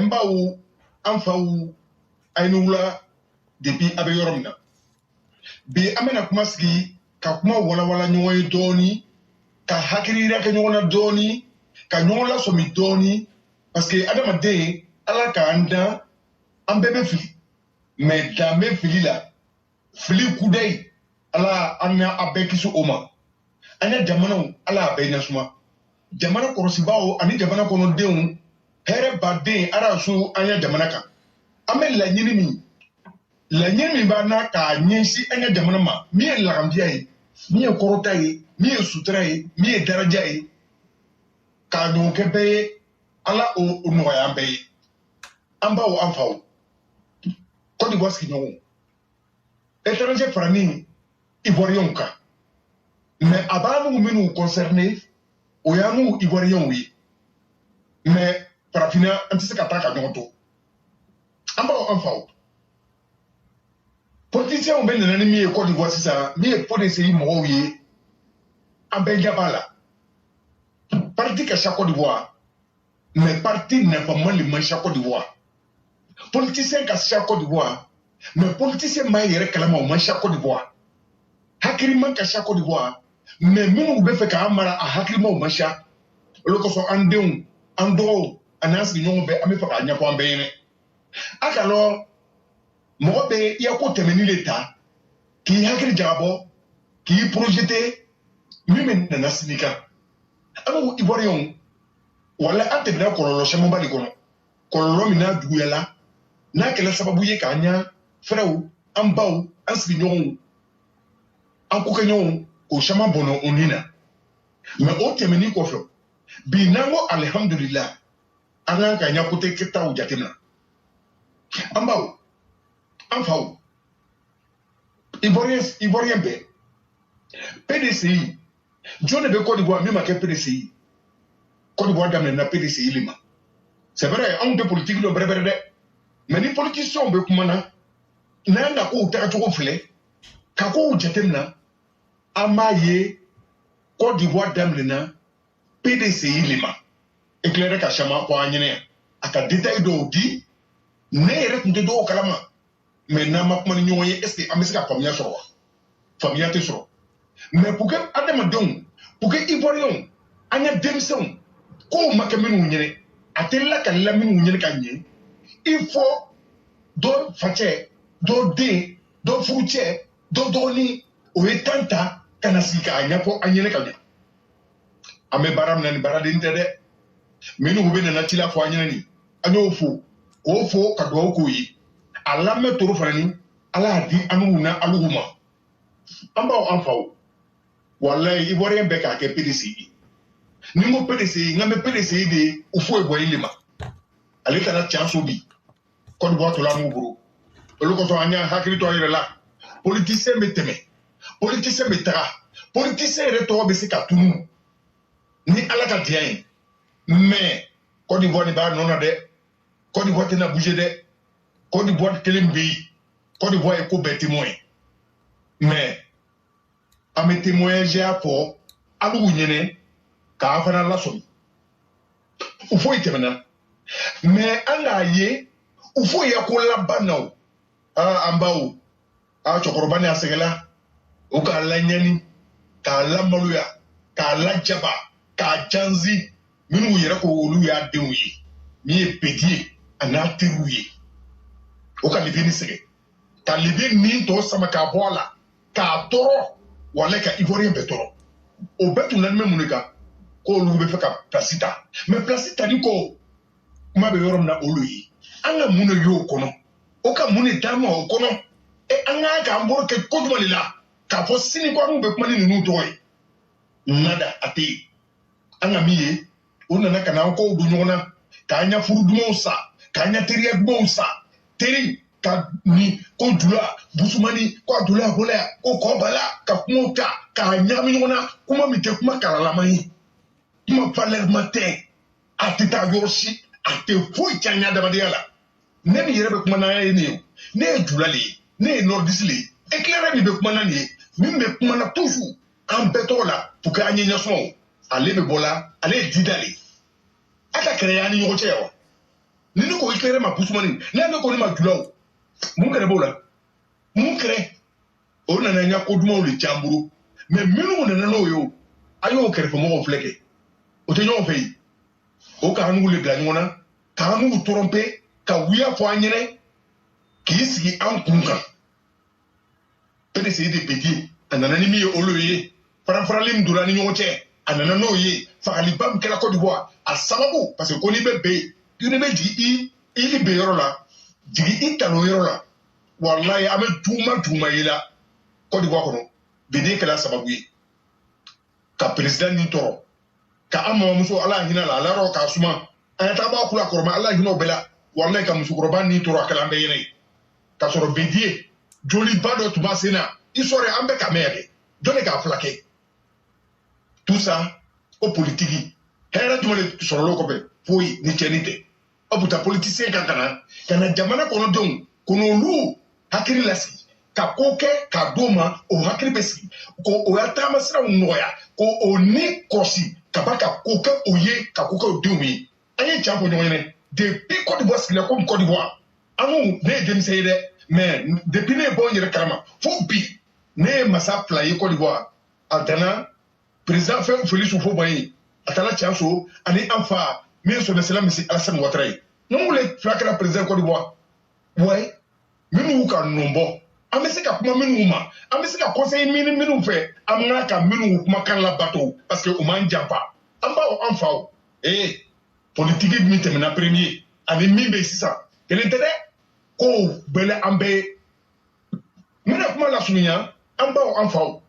mba ou amfa ou ainula depuis abeyoromna bi amena kumaski ka kuma wala nyoy doni ka hakirira ka nyona doni ka nyola somi doni parce que adama de ala ka anda ambebe fili mais dambe fili la fili kudai ala anna abekisu oma anya jamana ala abenya suma jamana korosibao ani jamana kono deun here badin arasu anya jamana ka ame la nyini ba na ka nyinsi anya jamana ma mi la gambiya yi mi korota yi mi sutra yi mi daraja yi ka no kebe ala o no ya be amba o amfa Côte d'Ivoire ski nyon étranger frani ivoirien ka mais abanu minu concerné o ya nu ivoirien wi mais parafina antise ka taka nyoto amba o amfa politicien on ben nani mi Côte d'Ivoire ça mi politicien mo wi abenja bala parti ka Côte d'Ivoire mais parti n'est pas mal le Côte d'Ivoire politicien ka Côte d'Ivoire mais politicien ma yere kalama o mancha Côte d'Ivoire hakirima ka Côte d'Ivoire mais minu be fe ka amara a hakirima o mancha loko so andeun ando anasi nyon be ame fa ka nya ko ambene akalo mo be ya ko temeni l'état ki hakir jabo ki projeté mi na sinika amo ivoirion wala atebna ko lo chamo bali kono ko lo mina duguyala na kele sababu ye kanya frau ambau ansinyon ankukenyon ko chama bono onina mais o temeni ko fo binango alhamdulillah anan kanya ko te kita u jatina ambau amfau ivoirien be PDCI John be Côte d'Ivoire même avec PDCI Côte d'Ivoire d'amener na PDCI lima c'est vrai on de politique le bréberde mais les politiciens be kumana nanda ko utaka to fle ka ko jetemna amaye Côte d'Ivoire d'amener na PDCI lima éclairer ka chama ko anyene aka détail do di ne rek do kalama mais na ma kuma nyoye est-ce que amesika famille te soro mais pour que adama don pour que ivoirien anya demson ko makaminu nyene atella ka laminu nyene ka nye il faut do fache do de do fuche do doni o etanta kana sika anya ko anyene ka nye ame baram nan baradin tede minu hubene na tila fo anyene ni anyo fo ka do ko yi ala me toro fani ala di anu na aluhuma amba o amfao wallahi ivoirien be ka ke PDCI ni mo PDCI ngame PDCI de ufo ebo ilima ale kana chance obi Côte d'Ivoire to la mu bro olo ko so anya hakiri to ayre la politicien meteme politicien metara politicien reto be sika tunu ni ala ka dian mais Côte d'Ivoire ni ba nona de Côte d'Ivoire te na bouger de Côte d'Ivoire kelembi Côte d'Ivoire e ko be témoin mais ame témoin j'ai apport alu nyene ka afana la somi ufo itemena mais anga ye ufo ya ko la banao ambao chokorobani asegela o ka la nyani ka la maluya ka la jaba ka janzi minu yere ko olu ya denwi mi e pedie ana teruye o ka libini sege ka libini to sama ka bola ka toro wala ka ivoirien betoro o betu nan memunika ko lu be feka placita mais placita ni ko ma be yorom na oluyi anga muno yo kono o ka mune dama o kono e anga ka mbor ke ko dumalila ka fo sini ko mu be kuma ni nu toy nada ati anga miye ona na kana ko du nyona ka anya furu du sa ka anya teriya du sa teri ka ni ko dula busumani ko dula hola ko bala ka kumota ka nyami nyona kuma mite kuma kala mai kuma parler matin atita yorshi ate foi chanya da badiala ne mi yere be kuma na ne dula li ne nordisli éclairer mi be kuma na ni mi be kuma na toujours en betola pour que anyenya so ale be bola ale didali aka créer ani yochewa Ni ko éclairer ma pousmani. N'a me ko ma dulaw. Mon kere bola. Mon kere. O nana nya ko duma le chamburu. Mais minu nana no yo. Ayo kere fo mo fleke. O te nyon fei. O ka hanu le glanyona. Ka hanu tromper. Ka wiya fo anyene. Ki sigi an kunka. Pede se de pedi. Anana ni mi oloye. Faram dura ni nyoche. Anana no ye. Fa alibam kela Côte d'Ivoire. A sababu parce que koni be. Yune be jigi ili be yoro la. Jigi italo yoro la. Wallahi ame tuma yela. Côte d'Ivoire kono. Bede kela sababu ye. Ka président ni toro. Ka amma muso ala hina la ala ro ka suma. Ayata ba kula korma ala hina obela. Wallahi ka muso korba ni toro akala mbe yene. Ka soro bedie. Joli bado tuma sena. Isore ambe kamere. Jone ka flake. Tout ça, au politique. Hera tu me sur le copain. Foi, ni chenite. Au bout de politicien kana jamana kono don, kono lu, hakiri lasi. Ka koke, ka doma, o hakiri besi. Ko o yatama sira unoya. Ko o ni kosi. Kabaka koke oye, ka koke o dumi. Aye champo nyone. Depuis Côte d'Ivoire, c'est comme Côte d'Ivoire. Anou, ne demiseye mais depuis ne bon yere karama. Faut bi. Ne massa flaye Côte d'Ivoire. Altana, président Félix Houphouët-Boigny atala chanso ani anfa min so mesela misi Alassane Ouattara non le flakra président Côte d'Ivoire ouais minu ka nombo amese ka kuma minu ma amese ka conseil minu fait amna ka minu kuma kan la bateau parce que o man japa amba o anfa politique mi temena premier ani mimbe sisa kele tede ko bele ambe mina kuma la sunya amba o anfa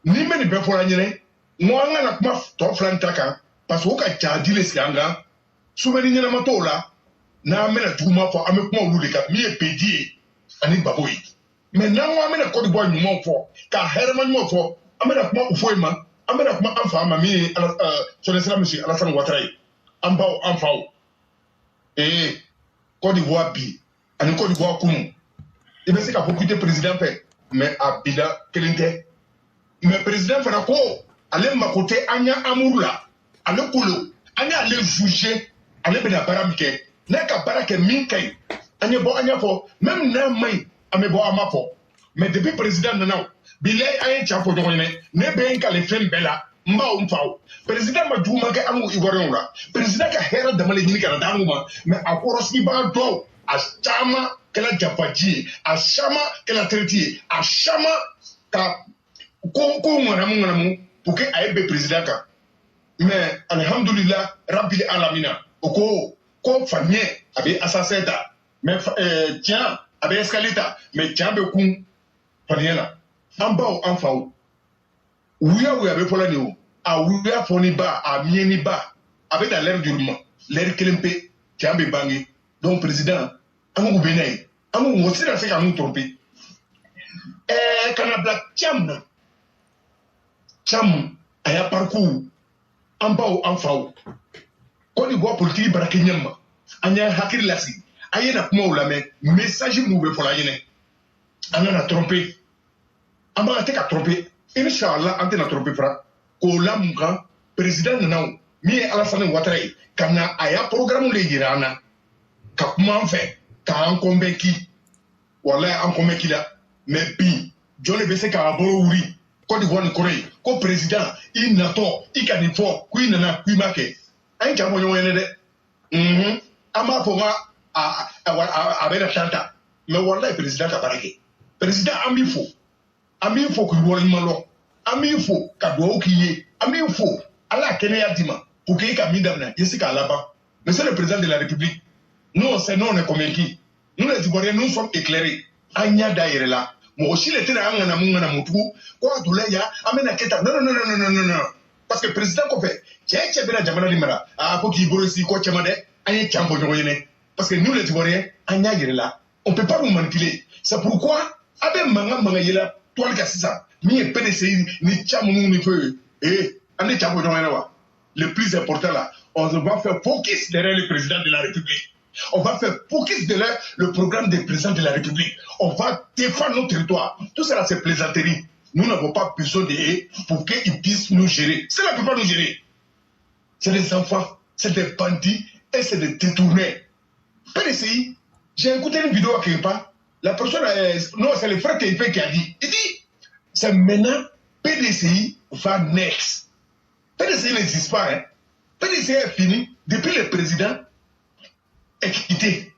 ni meni be fora nyene moi na kuma to flantaka parce que ka jadi les sianga souveni nyana matola na mena tuma fo ame kuma ulu de ka mi e pedie ani baboyi mais na wa mena Côte d'Ivoire nyuma fo ka herma nyuma fo amena kuma ufoima amena kuma anfa ma mi son excellence monsieur Alassane Ouattara amba anfa Côte d'Ivoire bi ani Côte d'Ivoire kumu e be se ka fokute président fait mais abida kelente mais président fana ko ale makote anya amurula ale kolo anya ale juger ale bena baramike na ka barake minkai anya bo anya fo même na mai ame bo amafo mais depuis président nana bilay ay chafo jogone ne be en le fen bela mba o mfaw président ma duma ke amu ivoirion la président ka hera de male ni kana danguma mais akoroski ba do a chama kala japaji a chama kala traité a chama ka ko ngana pour que aille président ka mais alhamdulillah rabbil alamina oko ko famille abe assassin ta mais tiens abe escalita mais tiens be kun famille la amba o anfa wuya be pola ni o a wuya foni ba a mieni ba abe dans l'air du moment l'air kelempe tiens be bangi donc président amu benay amu mo sira se ka mu tromper kana black cham aya parcours ambao amfao Côte d'Ivoire politique barake nyama anya hakiri lasi ayena kuma ulame message mu be fola yene ana tromper amba te ka tromper inshallah ante na tromper fra ko lamuka président nanaw mi Alassane Ouattara kana aya programme le girana ka kuma en fait ka en convaincu wallahi en convaincu là mais bi jone be se ka aboro wuri Côte d'Ivoire Corée, ko président, il n'a pas, il a dit fort, qu'il n'a pas marqué. Un camion de ama fonga avec la chanta. Mais voilà le président qui a parlé. Président ami faux que vous malo, ami faux qu'à qui est, ami faux à la Kenya dima pour qu'il y ait midamna, Jessica là-bas. Monsieur le président de la République, nous c'est non on est convaincus. Nous les Ivoiriens nous sommes éclairés. Anya daire là. Moi aussi les télé angana mungana mutu quoi douleya amena keta non parce que président ko fait tché bela jamana limara a ko ki boro si ko chemade anye chambo nyone parce que nous les Ivoiriens anya yire là on peut pas nous manipuler c'est pourquoi abe manga yela toile ka sisa mi e PDCI ni chamu ni feu ane chambo nyone wa le plus important là on va faire focus derrière le président de la République. On va faire focus de le programme des présidents de la République. On va défendre nos territoires. Tout cela, c'est plaisanterie. Nous n'avons pas besoin d'eux pour qu'ils puissent nous gérer. Cela ne peut pas nous gérer. C'est des enfants, c'est des bandits et c'est des détournés. PDCI, j'ai écouté une vidéo à quelque part. La personne, non, c'est le frère Keife qui a dit. Il dit, c'est maintenant PDCI va next. PDCI n'existe pas. Hein. PDCI est fini depuis le président est quitté.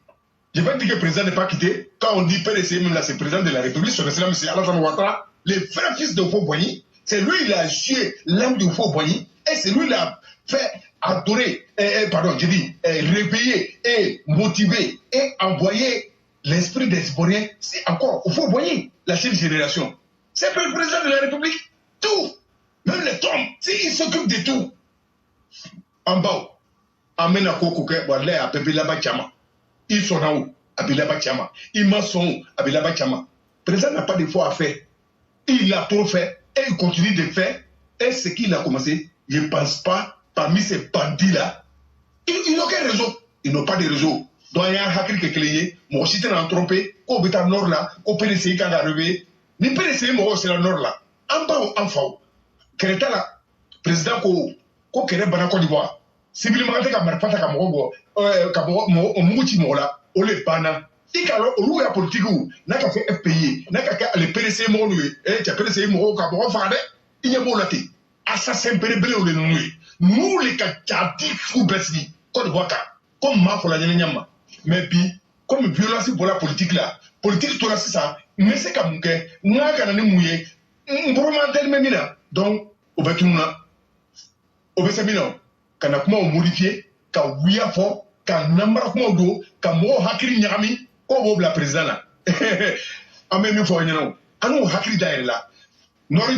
Je vais dire que le président n'est pas quitté. Quand on dit PDCI, même là, c'est le président de la République, son excellence, M. Alassane Ouattara, le frère fils de Houphouët-Boigny, c'est lui qui a tué l'âme de Houphouët-Boigny et c'est lui qui l'a fait adorer, réveiller et motiver et envoyer l'esprit des Ivoiriens. C'est encore, Houphouët-Boigny, la jeune génération. C'est le président de la République. Tout. Même les tombes. Il s'occupe de tout. En bas, amène à Kokouké, voilà, à Pépé-Laba Tchama. Ils sont en haut, à Bilaba Tchama. Ils m'en sont à Bilaba Tchama. Le président n'a pas de foi à faire. Il a trop fait et il continue de faire. Et ce qu'il a commencé, je ne pense pas, parmi ces bandits-là, ils n'ont aucun réseau. Ils n'ont pas de réseau. Donc il y a un hacker qui est cléé. Moi aussi, tu es trompé. Qu'on est en nord là, qu'on peut essayer quand arrivé. Ni peut essayer, moi, c'est le nord là. En bas ou en faux. Kéréta là, président ko kéré bana Côte d'Ivoire. Civilement, tu as marqué ka mogo muguchi mola, o le bana. Ikalo olu ya politique ou n'a qu'à faire FPI, n'a qu'à le PDC mo lui, tu PDC mo ka mo fade, il y a mo lati. Assassin belé ou le nous les kati fou besni, Côte d'Ivoire comme ma pour la nyama. Mais puis comme violence pour la politique là, politique tout là c'est ça, mais c'est comme que n'a qu'à ne mouiller. Donc, au Betumna, au Bessamino, quand on a modifié, quand on a fait, quand on a fait, quand on a hacké Nyami, on a la présidente là. En même temps, on a hacké là. Nord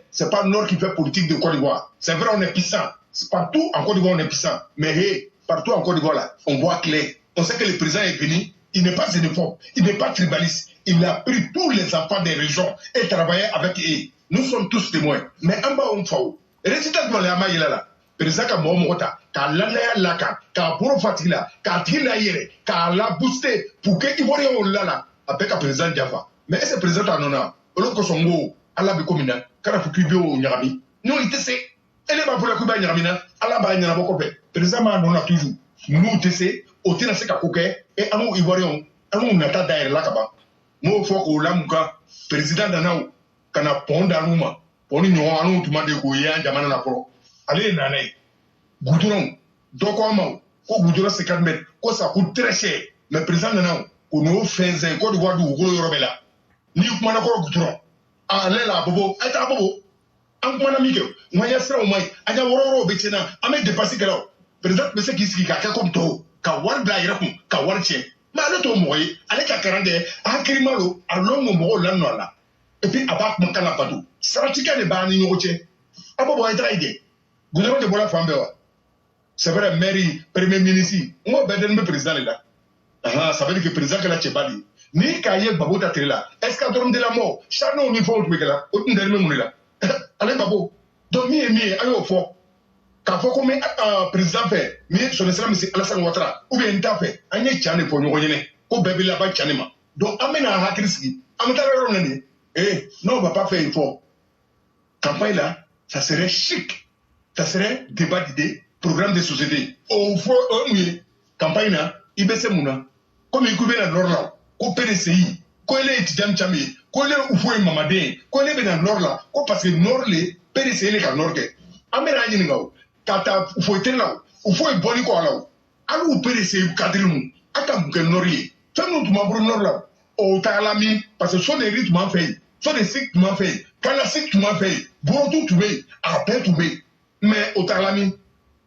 c'est pas Nord qui fait politique de Côte d'Ivoire. C'est vrai, on est puissant. Partout en Côte d'Ivoire, on est puissant. Mais hey, partout en Côte d'Ivoire, là, on voit clair. On sait que le président est venu, il n'est pas xénophobe, il n'est pas tribaliste. Il a pris tous les enfants des régions et travaillé avec eux. Nous sommes tous témoins. Mais en bas, on fait. Résultat de la maille là. Président ka Momota, ka l'année là, ka Boro Fatila, ka Tila Yere, ka la booster pour que Ivoirien on là avec un président Java. Mais est-ce que le président en a? Alors que son mot, Allah Bekomina, car il faut qu'il y ait au Nyarami. Non, il te sait. Elle est pas pour la Kuba Nyaramina, Allah Bayana Bokope. Président on a toujours. Nous te sait, au Tina Seka Koke, et à nous Ivoiriens, à nous Nata Daer Lakaba. Moi, faut que l'Amouka, président d'Anaou, kana ponda numa poni nyo anu tuma de ko ya jamana na pro allez nané goudron doko amaw ko goudron 50 mètres ko ça coûte très cher mais président d'Anaou ko no fenzen ko do wadu ko yorobela ni kuma na ko goudron allez là bobo eta bobo an kuma na mike moya sra o mai anya wororo be tena ame dépasser kala président be se ki ka comme to ka war da yira ka war che ma le to moy ale ka karande akiri malo alongo mo la no la. Et puis, à part mon canapado, ça va tirer les bannes in routier. Ah bon, être aidé. Gouvernement de Bola Fambewa. C'est vrai, mairie, premier ministre, moi, ben, le président est là. Ah, ça veut dire que le président est là, c'est pas dit. Ni Kaye Babo Taté là. Est-ce qu'à dormir de la mort, chaque nom, il faut que là, autant de même là. Allez, Babo. Donc, allez au fond. Quand faut qu'on met un président fait, mais son excellence, M. Alassane Ouattara, ou bien un fait, un y a pour nous rejoindre, au bébé là-bas, Tchanema. Donc, amène un hakriski, amène un hakriski. Eh, non, on ne va pas faire effort. Campagne là, ça serait chic. Ça serait débat d'idées, programme de société. Au fond, campagne là, il baisse mouna. Comme il couvre dans nord là, qu'on PDCI, qu'on est étudiant chamé, qu'on est au fond mamadé, qu'on est dans nord là, qu'on parce que nord les PDCI les dans nord que. Amena yini ngao, kata au fond était là, au fond boni quoi là. Alors au PDCI cadre aka mouke norier. Fais-nous tout membre nord là. Au Talami, parce que ce sont des rites m'en fait, ce sont des cycles m'en fait, quand la cycle m'en fait, Borodou tout fait, après tout fait. Mais au Talami,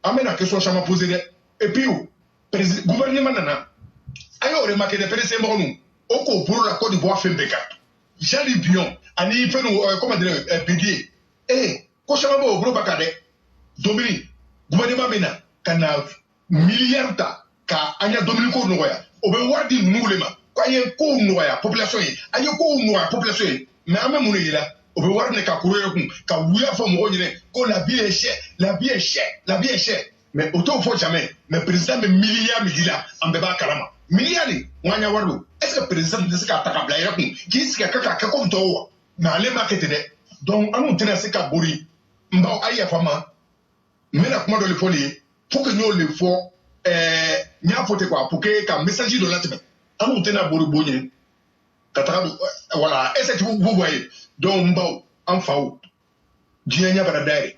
amène la question chama posée. Et puis, gouvernement nana, ayo remarqué des PDC moronu, au pour la Côte d'Ivoire fait béca. Jali Bion, ani fait nous, comment dire, bédier. Eh, ko chama bo gros bakade, Dominique, gouvernement mena, kana milliard ta, ka anya Dominique ko noya, obe wadi nous les mains. Quand il y a une population, il y a une population, mais à même là, on peut voir que la vie est chère, la vie est chère, la vie est chère. Mais autant faut jamais, mais le président de milliards, en débat carrément. Milliards, est-ce que le président de ce cas qui est comme toi, mais allez marketer. Donc, on nous tenait à ce cas bourri, mais la commande de l'effort, faut que nous le fassions nya fote quoi pour que ka message de l'atme amu tena boru bonye katara voilà et c'est vous voyez donc mbaw en faou dia nya bara dare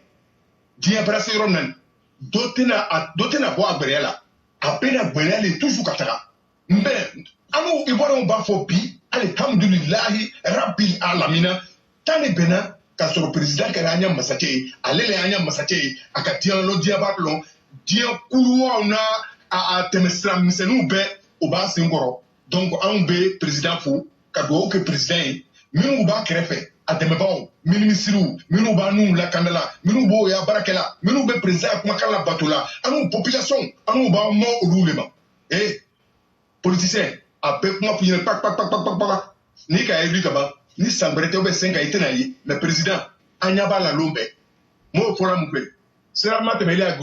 dia bara se romnan dotena bo agberiala apena gberiala toujours katara mbe amu iboro ba fo bi alhamdulillah rabbil alamin tane bena ka soro président ka anya masache alele anya masache akatia lo dia bablon dia kuruwa na a temestra misenu be oba singoro donc an be président fo ka do ke président minu ba krefe ademebaw ministru minu ba nu la kandala minu bo ya barakela minu be président kuma kala batola anu population anu ba mo olulema politicien a be kuma pour pak ni ka élu kaba ni sambrete obe 5 ite na yi le président anyaba la lombe mo fora mu pe sera matemeli a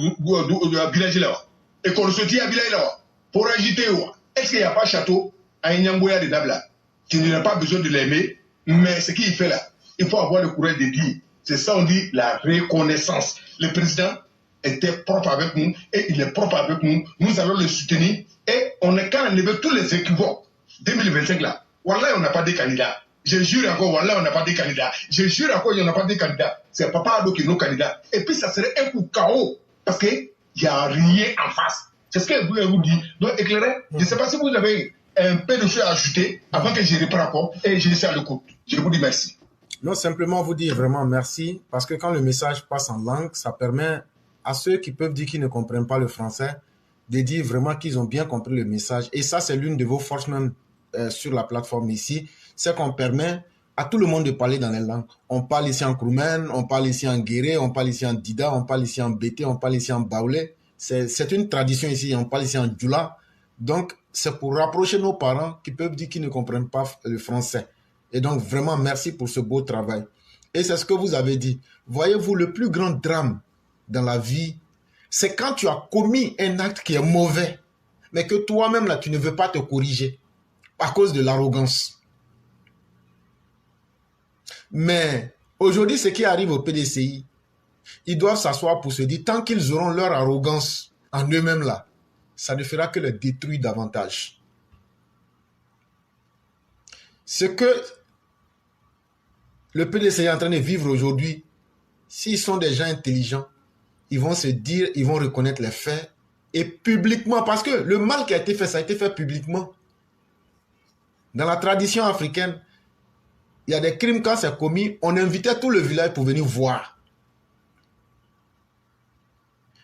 village là et qu'on se dit à village là pour agiter est-ce qu'il n'y a pas château à Nyamboya de Dabla qui n'a pas besoin de l'aimer mais ce qu'il fait là il faut avoir le courage de dire c'est ça on dit la reconnaissance le président était propre avec nous et il est propre avec nous nous allons le soutenir et on est qu'à enlever tous les équivoques 2025 là voilà on n'a pas de candidat. Je jure encore, voilà, on n'a pas de candidat. Je jure encore, on n'a pas de candidat. C'est Papa Ado qui est nos candidats. Et puis, ça serait un coup KO. Parce qu'il n'y a rien en face. C'est ce que je voulais vous dire. Donc, éclairer, je ne sais pas si vous avez un peu de choses à ajouter avant que je reprenne encore et je laisse à l'écoute. Je vous dis merci. Non, simplement vous dire vraiment merci. Parce que quand le message passe en langue, ça permet à ceux qui peuvent dire qu'ils ne comprennent pas le français de dire vraiment qu'ils ont bien compris le message. Et ça, c'est l'une de vos forces même sur la plateforme ici. C'est qu'on permet à tout le monde de parler dans les langues. On parle ici en Kroumen, on parle ici en Guéré, on parle ici en Dida, on parle ici en Bété, on parle ici en Baoulé. C'est une tradition ici, on parle ici en Djoula. Donc, c'est pour rapprocher nos parents qui peuvent dire qu'ils ne comprennent pas le français. Et donc, vraiment, merci pour ce beau travail. Et c'est ce que vous avez dit. Voyez-vous, le plus grand drame dans la vie, c'est quand tu as commis un acte qui est mauvais, mais que toi-même, là, tu ne veux pas te corriger à cause de l'arrogance. Mais aujourd'hui, ce qui arrive au PDCI, ils doivent s'asseoir pour se dire, tant qu'ils auront leur arrogance en eux-mêmes là, ça ne fera que les détruire davantage. Ce que le PDCI est en train de vivre aujourd'hui, s'ils sont des gens intelligents, ils vont se dire, ils vont reconnaître les faits et publiquement, parce que le mal qui a été fait, ça a été fait publiquement. Dans la tradition africaine, il y a des crimes quand c'est commis, on invitait tout le village pour venir voir.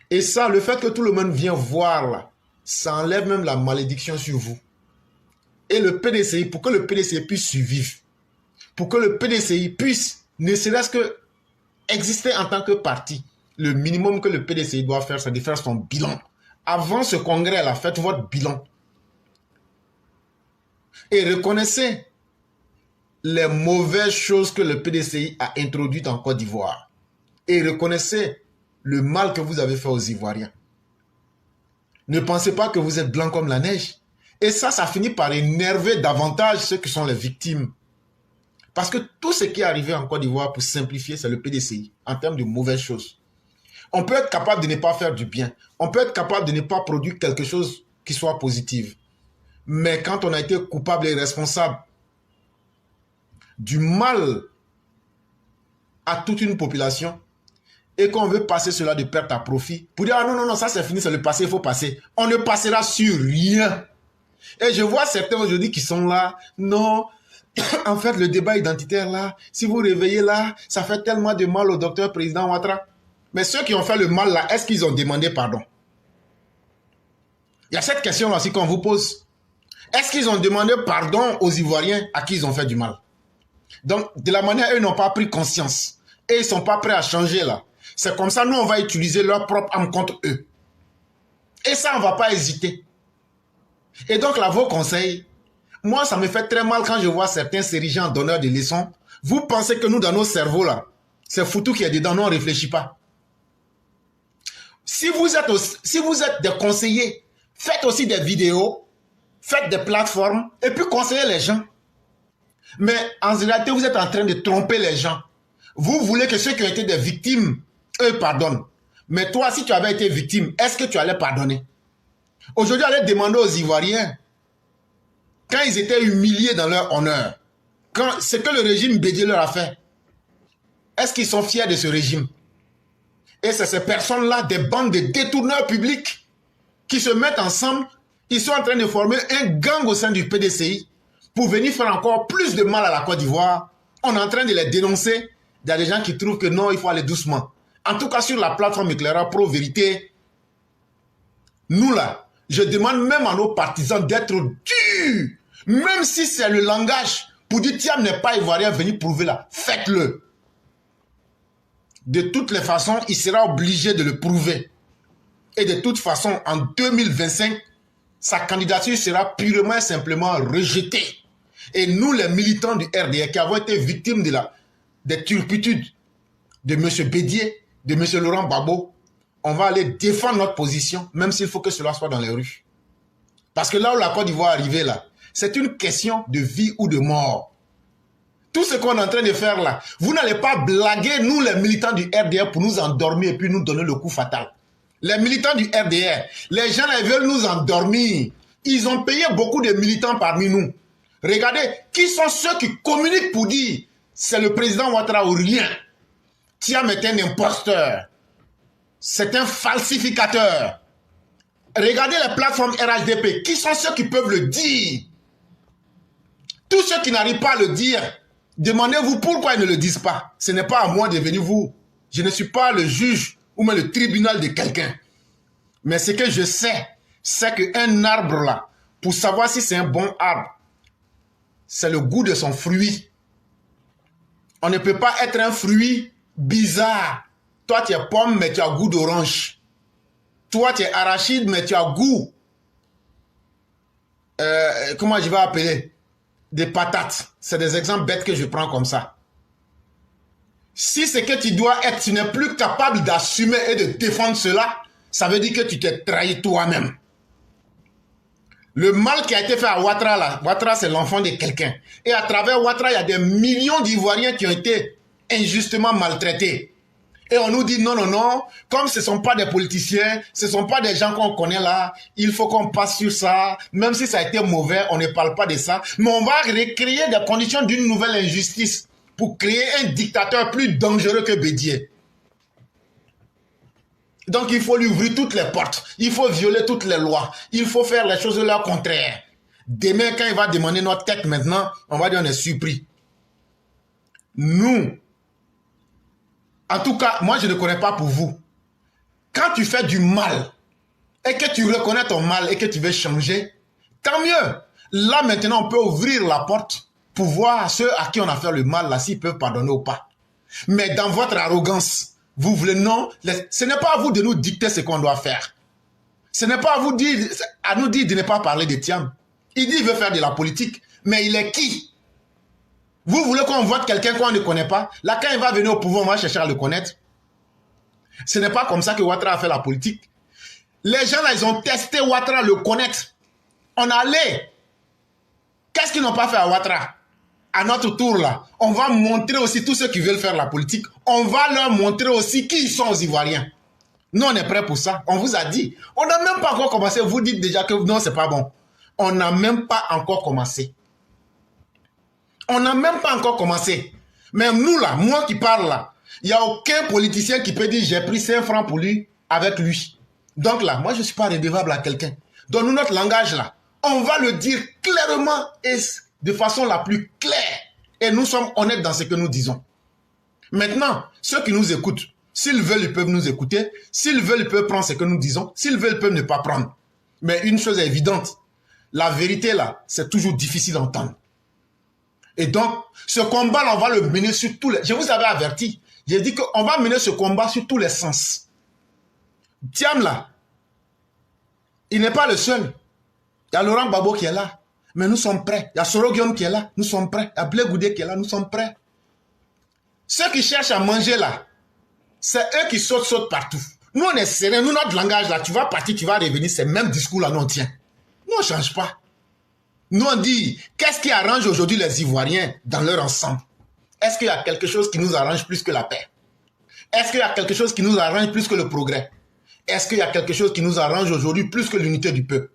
Et ça, le fait que tout le monde vient voir là, ça enlève même la malédiction sur vous. Et le PDCI, pour que le PDCI puisse survivre, pour que le PDCI puisse, ne serait-ce que exister en tant que parti, le minimum que le PDCI doit faire, c'est de faire son bilan. Avant ce congrès-là, faites votre bilan. Et reconnaissez les mauvaises choses que le PDCI a introduites en Côte d'Ivoire. Et reconnaissez le mal que vous avez fait aux Ivoiriens. Ne pensez pas que vous êtes blanc comme la neige. Et ça finit par énerver davantage ceux qui sont les victimes. Parce que tout ce qui est arrivé en Côte d'Ivoire, pour simplifier, c'est le PDCI, en termes de mauvaises choses. On peut être capable de ne pas faire du bien. On peut être capable de ne pas produire quelque chose qui soit positif. Mais quand on a été coupable et responsable du mal à toute une population et qu'on veut passer cela de perte à profit pour dire ah non, ça c'est fini, c'est le passé, il faut passer. On ne passera sur rien. Et je vois certains aujourd'hui qui sont là, non, en fait le débat identitaire là, si vous réveillez là, ça fait tellement de mal au docteur président Ouattara. Mais ceux qui ont fait le mal là, est-ce qu'ils ont demandé pardon? Il y a cette question là aussi qu'on vous pose. Est-ce qu'ils ont demandé pardon aux Ivoiriens à qui ils ont fait du mal? Donc, de la manière, eux n'ont pas pris conscience. Et ils ne sont pas prêts à changer là. C'est comme ça, nous, on va utiliser leur propre âme contre eux. Et ça, on ne va pas hésiter. Et donc, là, vos conseils, moi, ça me fait très mal quand je vois certains dirigeants donneurs de leçons. Vous pensez que nous, dans nos cerveaux là, c'est foutu qui est dedans, nous, on ne réfléchit pas. Si vous êtes des conseillers, faites aussi des vidéos, faites des plateformes, et puis conseillez les gens. Mais en réalité, vous êtes en train de tromper les gens. Vous voulez que ceux qui ont été des victimes, eux pardonnent. Mais toi, si tu avais été victime, est-ce que tu allais pardonner? Aujourd'hui, allez demander aux Ivoiriens, quand ils étaient humiliés dans leur honneur, ce que le régime Bédié leur a fait, est-ce qu'ils sont fiers de ce régime? Et c'est ces personnes-là, des bandes de détourneurs publics, qui se mettent ensemble, ils sont en train de former un gang au sein du PDCI pour venir faire encore plus de mal à la Côte d'Ivoire. On est en train de les dénoncer. Il y a des gens qui trouvent que non, il faut aller doucement. En tout cas, sur la plateforme éclaireur pro-vérité, nous là, je demande même à nos partisans d'être durs. Même si c'est le langage pour dire Thiam n'est pas ivoirien, venez prouver là. Faites-le. De toutes les façons, il sera obligé de le prouver. Et de toute façon, en 2025, sa candidature sera purement et simplement rejetée. Et nous, les militants du RDR, qui avons été victimes des turpitudes de M. Bédié, de M. Laurent Gbagbo, on va aller défendre notre position, même s'il faut que cela soit dans les rues. Parce que là où la Côte d'Ivoire est arrivée, là, c'est une question de vie ou de mort. Tout ce qu'on est en train de faire là, vous n'allez pas blaguer, nous, les militants du RDR, pour nous endormir et puis nous donner le coup fatal. Les militants du RDR, les gens là, ils veulent nous endormir. Ils ont payé beaucoup de militants parmi nous. Regardez, qui sont ceux qui communiquent pour dire c'est le président Ouattara ou rien. Thiam est un imposteur. C'est un falsificateur. Regardez les plateformes RHDP. Qui sont ceux qui peuvent le dire? Tous ceux qui n'arrivent pas à le dire, demandez-vous pourquoi ils ne le disent pas. Ce n'est pas à moi de venir vous. Je ne suis pas le juge ou même le tribunal de quelqu'un. Mais ce que je sais, c'est qu'un arbre là, pour savoir si c'est un bon arbre, c'est le goût de son fruit. On ne peut pas être un fruit bizarre. Toi, tu es pomme, mais tu as goût d'orange. Toi, tu es arachide, mais tu as goût. Comment je vais appeler? Des patates. C'est des exemples bêtes que je prends comme ça. Si c'est que tu dois être, tu n'es plus capable d'assumer et de défendre cela, ça veut dire que tu t'es trahi toi-même. Le mal qui a été fait à Ouattara, là, Ouattara c'est l'enfant de quelqu'un. Et à travers Ouattara, il y a des millions d'Ivoiriens qui ont été injustement maltraités. Et on nous dit non, non, non, comme ce ne sont pas des politiciens, ce ne sont pas des gens qu'on connaît là, il faut qu'on passe sur ça, même si ça a été mauvais, on ne parle pas de ça, mais on va recréer des conditions d'une nouvelle injustice pour créer un dictateur plus dangereux que Bédié. Donc il faut lui ouvrir toutes les portes, il faut violer toutes les lois, il faut faire les choses leur contraire. Demain, quand il va demander notre tête maintenant, on va dire on est surpris. Nous, en tout cas, moi je ne connais pas pour vous. Quand tu fais du mal et que tu reconnais ton mal et que tu veux changer, tant mieux. Là maintenant, on peut ouvrir la porte pour voir ceux à qui on a fait le mal, là, s'ils peuvent pardonner ou pas. Mais dans votre arrogance, vous voulez non, ce n'est pas à vous de nous dicter ce qu'on doit faire. Ce n'est pas à nous dire de ne pas parler de Thiam. Il dit qu'il veut faire de la politique, mais il est qui? Vous voulez qu'on vote quelqu'un qu'on ne connaît pas? Là, quand il va venir au pouvoir, on va chercher à le connaître. Ce n'est pas comme ça que Ouattara a fait la politique. Les gens là, ils ont testé Ouattara, le connaître. On allait. Qu'est-ce qu'ils n'ont pas fait à Ouattara? À notre tour là, on va montrer aussi tous ceux qui veulent faire la politique. On va leur montrer aussi qui ils sont aux Ivoiriens. Nous, on est prêts pour ça. On vous a dit. On n'a même pas encore commencé. Vous dites déjà que non, c'est pas bon. On n'a même pas encore commencé. On n'a même pas encore commencé. Mais nous là, moi qui parle là, il n'y a aucun politicien qui peut dire j'ai pris 5 francs pour lui, avec lui. Donc là, moi je ne suis pas redevable à quelqu'un. Donc nous, notre langage là, on va le dire clairement et de façon la plus claire. Et nous sommes honnêtes dans ce que nous disons. Maintenant, ceux qui nous écoutent, s'ils veulent, ils peuvent nous écouter. S'ils veulent, ils peuvent prendre ce que nous disons. S'ils veulent, ils peuvent ne pas prendre. Mais une chose est évidente, la vérité là, c'est toujours difficile à entendre. Et donc, ce combat-là, on va le mener sur tous les... Je vous avais averti. J'ai dit qu'on va mener ce combat sur tous les sens. Thiam là, il n'est pas le seul. Il y a Laurent Gbagbo qui est là. Mais nous sommes prêts. Il y a Soro Guillaume qui est là. Nous sommes prêts. Il y a Blé Goudé qui est là. Nous sommes prêts. Ceux qui cherchent à manger là, c'est eux qui sautent partout. Nous, on est serein. Nous, notre langage là, tu vas partir, tu vas revenir. C'est le même discours là, nous, on tient. Nous, on ne change pas. Nous, on dit, qu'est-ce qui arrange aujourd'hui les Ivoiriens dans leur ensemble? Est-ce qu'il y a quelque chose qui nous arrange plus que la paix? Est-ce qu'il y a quelque chose qui nous arrange plus que le progrès? est-ce qu'il y a quelque chose qui nous arrange aujourd'hui plus que l'unité du peuple?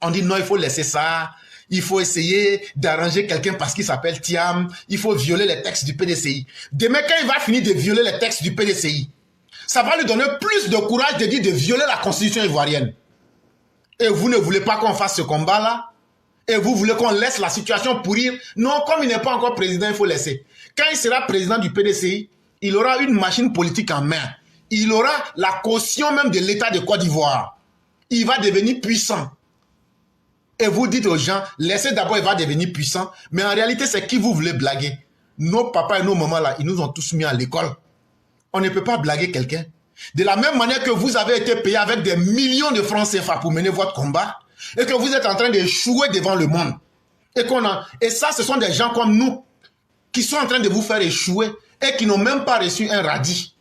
On dit non, il faut laisser ça, il faut essayer d'arranger quelqu'un parce qu'il s'appelle Thiam, il faut violer les textes du PDCI. Demain, quand il va finir de violer les textes du PDCI, ça va lui donner plus de courage de dire de violer la constitution ivoirienne. Et vous ne voulez pas qu'on fasse ce combat-là? Et vous voulez qu'on laisse la situation pourrir? Non, comme il n'est pas encore président, il faut laisser. Quand il sera président du PDCI, il aura une machine politique en main. Il aura la caution même de l'État de Côte d'Ivoire. Il va devenir puissant. Et vous dites aux gens, laissez d'abord, il va devenir puissant. Mais en réalité, c'est qui vous voulez blaguer? Nos papas et nos mamans, là, ils nous ont tous mis à l'école. On ne peut pas blaguer quelqu'un. De la même manière que vous avez été payé avec des millions de francs CFA pour mener votre combat, et que vous êtes en train d'échouer devant le monde. Et ça, ce sont des gens comme nous qui sont en train de vous faire échouer et qui n'ont même pas reçu un radis.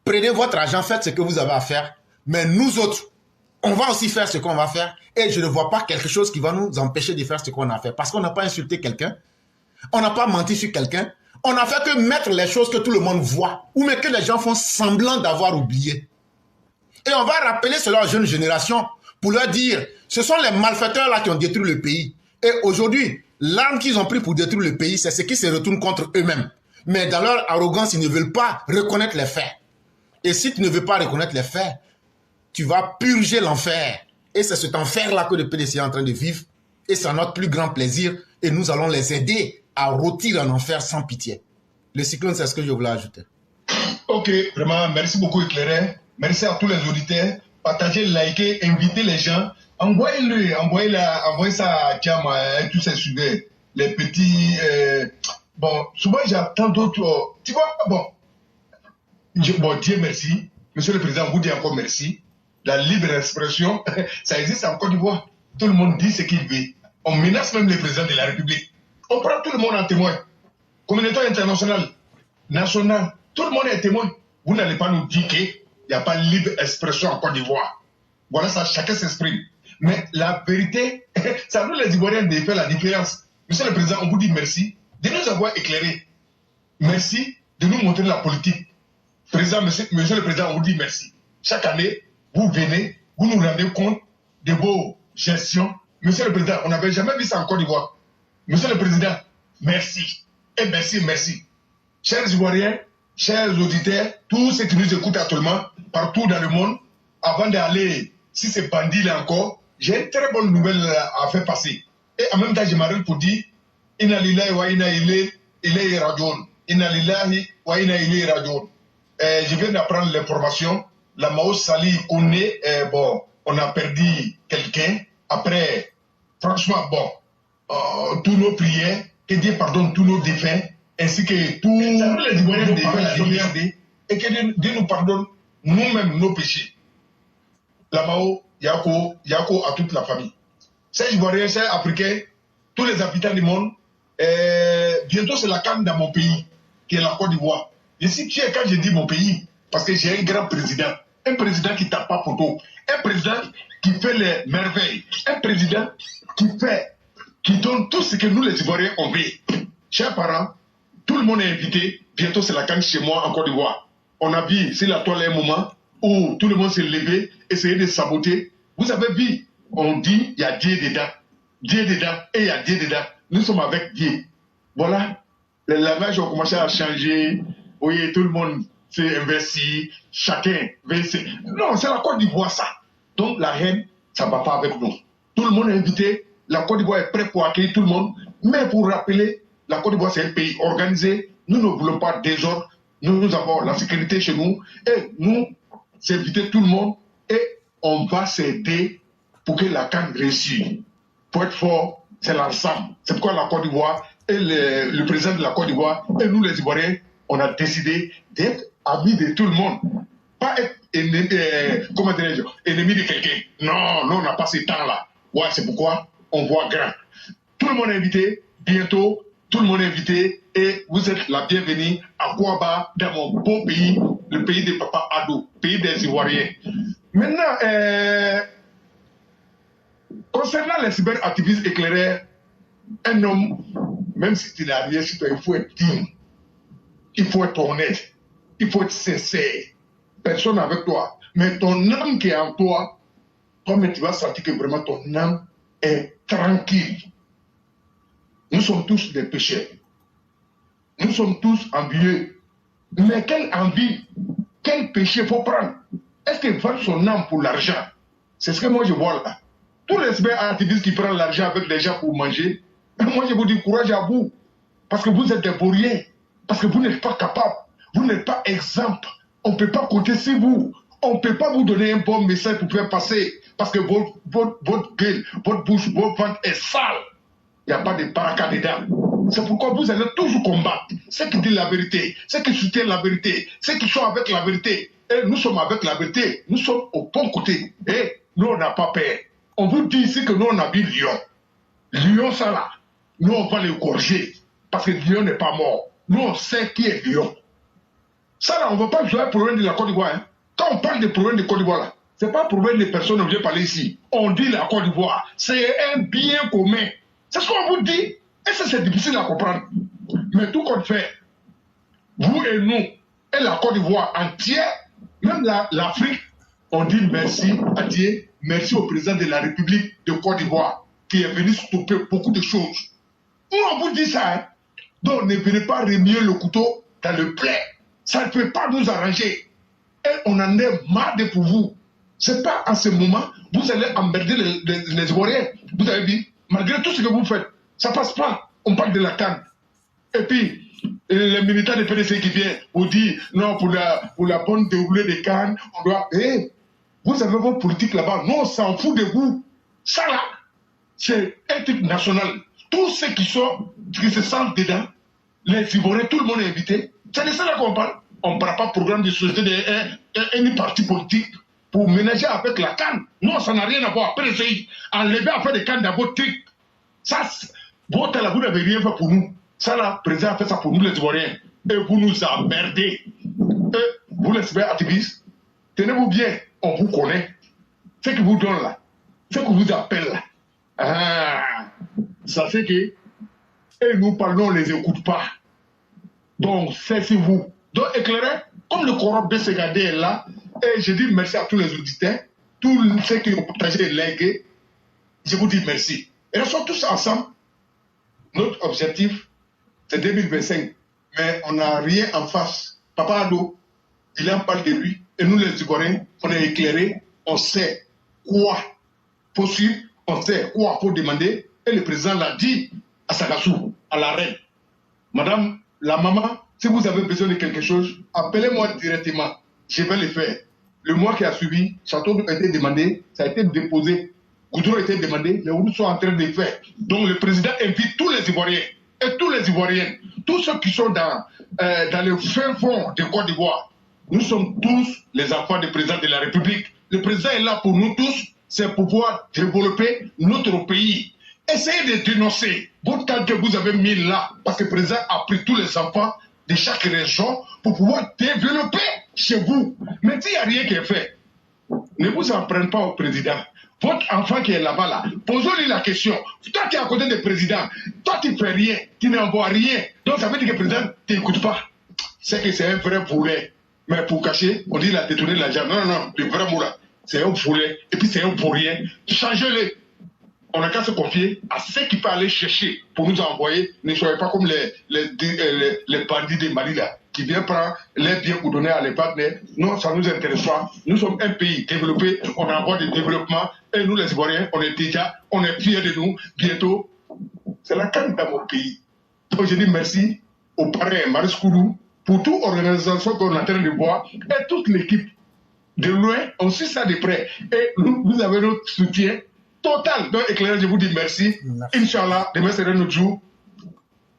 Prenez votre argent, faites ce que vous avez à faire. Mais nous autres, on va aussi faire ce qu'on va faire. Et je ne vois pas quelque chose qui va nous empêcher de faire ce qu'on a fait. Parce qu'on n'a pas insulté quelqu'un. On n'a pas menti sur quelqu'un. On n'a fait que mettre les choses que tout le monde voit. Ou mais que les gens font semblant d'avoir oublié. Et on va rappeler cela aux jeunes générations pour leur dire, ce sont les malfaiteurs là qui ont détruit le pays. Et aujourd'hui, l'arme qu'ils ont pris pour détruire le pays, c'est ce qui se retourne contre eux-mêmes. Mais dans leur arrogance, ils ne veulent pas reconnaître les faits. Et si tu ne veux pas reconnaître les faits, tu vas purger l'enfer. Et c'est cet enfer-là que le PDC est en train de vivre. Et c'est notre plus grand plaisir. Et nous allons les aider à rôtir en enfer sans pitié. Le cyclone, c'est ce que je voulais ajouter. Ok, vraiment, merci beaucoup, éclairé. Merci à tous les auditeurs. Partagez, likez, invitez les gens. Envoyez ça à Thiam, tous ces sujets. Les petits... bon, souvent, j'attends d'autres... Tu vois, bon, Dieu merci. Monsieur le Président, vous dit encore merci. La libre expression, ça existe en Côte d'Ivoire. Tout le monde dit ce qu'il veut. On menace même le président de la République. On prend tout le monde en témoin. Communauté internationale, nationale, tout le monde est témoin. Vous n'allez pas nous dire qu'il n'y a pas de libre expression en Côte d'Ivoire. Voilà ça, chacun s'exprime. Mais la vérité, ça nous les Ivoiriens de faire la différence. Monsieur le Président, on vous dit merci de nous avoir éclairés. Merci de nous montrer la politique. Président, monsieur le Président, on vous dit merci. Chaque année, vous venez, vous nous rendez compte de vos gestions. Monsieur le Président, on n'avait jamais vu ça en Côte d'Ivoire. Monsieur le Président, merci. Et merci, merci. Chers Ivoiriens, chers auditeurs, tous ceux qui nous écoutent actuellement, partout dans le monde, avant d'aller, si c'est bandit là encore, j'ai une très bonne nouvelle à faire passer. Et en même temps, je m'arrête pour dire, Inna lillahi wa inna ilayhi rajiun. Inna lillahi wa inna ilayhi rajiun. Je viens d'apprendre l'information. La Mao Sali Kone, bon, on a perdu quelqu'un. Après, franchement, bon, tous nos prières, que Dieu pardonne tous nos défunts, ainsi que tous les Ivoiriens défunts, et que Dieu nous pardonne nous-mêmes nos péchés. La Mao, Yako à toute la famille. Chers Ivoiriens, chers Africains, tous les habitants du monde, bientôt c'est la CAN dans mon pays, qui est la Côte d'Ivoire. Je suis fier quand je dis mon pays, parce que j'ai un grand président. Un président qui tape pas photo. Un président qui fait les merveilles. Un président qui donne tout ce que nous les Ivoiriens on veut. Chers parents, tout le monde est invité. Bientôt c'est la CAN chez moi en Côte d'Ivoire. On a vu sur la toile un moment où tout le monde s'est levé, essayé de saboter. Vous avez vu, on dit il y a Dieu dedans. Dieu dedans et il y a Dieu dedans. Nous sommes avec Dieu. Voilà. Les langages ont commencé à changer. Vous voyez, tout le monde s'est investi. Chacun veut. Non, c'est la Côte d'Ivoire ça. Donc la haine, ça ne va pas avec nous. Tout le monde est invité. La Côte d'Ivoire est prête pour accueillir tout le monde. Mais pour rappeler, la Côte d'Ivoire c'est un pays organisé. Nous ne voulons pas de désordre. Nous avons la sécurité chez nous. Et nous, c'est inviter tout le monde. Et on va s'aider pour que la CAN réussisse. Pour être fort, c'est l'ensemble. C'est pourquoi la Côte d'Ivoire et le président de la Côte d'Ivoire et nous les Ivoiriens, on a décidé d'être amis de tout le monde. Pas être ennemi de quelqu'un. Non, non, on n'a pas ce temps-là. Ouais, c'est pourquoi on voit grand. Tout le monde est invité. Bientôt, tout le monde est invité. Et vous êtes la bienvenue à Kouaba, dans mon beau pays, le pays de Papa Adou, pays des Ivoiriens. Maintenant, concernant les cyberactivistes éclairés, un homme, même si tu n'as rien sur toi, il faut être digne. Il faut être honnête. Il faut être sincère. Personne avec toi. Mais ton âme qui est en toi, toi-même, tu vas sentir que vraiment ton âme est tranquille. Nous sommes tous des pécheurs. Nous sommes tous envieux. Mais quelle envie, quel péché faut prendre? Est-ce qu'il vend son âme pour l'argent? C'est ce que moi je vois là. Tous les activistes qui prennent l'argent avec les gens pour manger, moi je vous dis courage à vous. Parce que vous êtes des vauriens. Parce que vous n'êtes pas capable. Vous n'êtes pas exemple. On ne peut pas compter sur vous. On ne peut pas vous donner un bon message pour faire passer. Parce que votre gueule, votre bouche, votre ventre est sale. Il n'y a pas de paracandidat. C'est pourquoi vous allez toujours combattre. Ceux qui disent la vérité, ceux qui soutiennent la vérité, ceux qui sont avec la vérité. Et nous sommes avec la vérité. Nous sommes au bon côté. Et nous, on n'a pas peur. On vous dit ici que nous, on a vu Lion. Lion, ça là. Nous, on va le corriger. Parce que Lion n'est pas mort. Nous, on sait qui est Lion. Ça là, on ne va pas jouer un problème de la Côte d'Ivoire. Hein. Quand on parle de problème de Côte d'Ivoire là, ce n'est pas un problème des personnes dont je parler ici. On dit la Côte d'Ivoire. C'est un bien commun. C'est ce qu'on vous dit. Et ça, c'est difficile à comprendre. Mais tout qu'on fait, vous et nous, et la Côte d'Ivoire entière, même l'Afrique, on dit merci à Dieu, merci au président de la République de Côte d'Ivoire, qui est venu stopper beaucoup de choses. Nous, on vous dit ça. Hein? Donc, ne venez pas remuer le couteau dans le plaid. Ça ne peut pas nous arranger. Et on en est marre de pour vous. Ce n'est pas en ce moment, vous allez emmerder les Ivoiriens. Vous avez dit, malgré tout ce que vous faites, ça ne passe pas. On parle de la canne. Et puis, les militants de PDC qui viennent vous dire, non, pour la bonne déroulée des cannes, on doit... Hey, vous avez votre politique là-bas. Non, on s'en fout de vous. Ça là, c'est un truc national. Tous ceux qui se sentent dedans, les Ivoiriens, tout le monde est invité. C'est de ça là qu'on parle. On ne parle pas de programme de société d'un parti politique pour ménager avec la canne. Non, ça n'a rien à voir. PDCI, enlever à faire des cannes dans votre truc. Ça, votre là, vous n'avez rien fait pour nous. Ça là, le président a fait ça pour nous les Ivoiriens. Et vous nous emmerdez. Et vous les activistes, tenez-vous bien, on vous connaît. Ce qui vous donne là, ce que vous appelle là. Ah, ça fait que, et nous parlons, on ne les écoute pas. Donc, c'est vous. Donc, éclairez, comme le Coran BCGD est là, et je dis merci à tous les auditeurs, tous ceux qui ont partagé et légué, je vous dis merci. Et nous sommes tous ensemble. Notre objectif, c'est 2025. Mais on n'a rien en face. Papa Ado, il en parle de lui. Et nous, les Ivoiriens, on est éclairés. On sait quoi possible. On sait quoi faut demander. Et le président l'a dit à Sagassou, à la reine. Madame, la maman, si vous avez besoin de quelque chose, appelez-moi directement. Je vais le faire. Le mois qui a suivi, château a été demandé, ça a été déposé. Goudron a été demandé, les routes sont en train de faire. Donc le président invite tous les Ivoiriens et tous les Ivoiriennes, tous ceux qui sont dans le fin fond de Côte d'Ivoire. Nous sommes tous les enfants du président de la République. Le président est là pour nous tous, c'est pour pouvoir développer notre pays. Essayez de dénoncer votre cas que vous avez mis là, parce que le président a pris tous les enfants de chaque région pour pouvoir développer chez vous. Mais s'il n'y a rien qui est fait, ne vous en prenez pas au président. Votre enfant qui est là-bas, là, posez-lui la question. Toi qui es à côté du président, toi tu ne fais rien, tu n'envoies rien. Donc ça veut dire que le président ne t'écoute pas. C'est que c'est un vrai volet. Mais pour cacher, on dit qu'il a détourné l'argent. Non, non, non, le vrai mot là, c'est un volet. Et puis c'est un vaurien. Changez-le. On n'a qu'à se confier à ceux qui peuvent aller chercher pour nous envoyer. Ne soyez pas comme les bandits de Mali là, qui viennent prendre les biens pour donner à les partenaires. Non, ça ne nous intéresse pas. Nous sommes un pays développé, on envoie du développement. Et nous les Ivoiriens, on est fiers de nous. Bientôt, c'est la canne dans mon pays. Donc je dis merci au parrain Maris Koudou pour toute organisation qu'on est en train de voir et toute l'équipe. De loin, on suit ça de près. Et vous avez notre soutien total. Donc, éclairage, je vous dis merci. Inch'Allah, demain sera notre jour.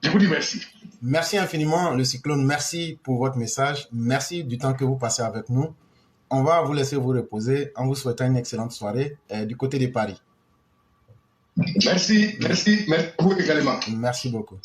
Je vous dis merci. Merci infiniment, le Cyclone. Merci pour votre message. Merci du temps que vous passez avec nous. On va vous laisser vous reposer en vous souhaitant une excellente soirée du côté de Paris. Merci, merci, merci beaucoup également. Merci beaucoup.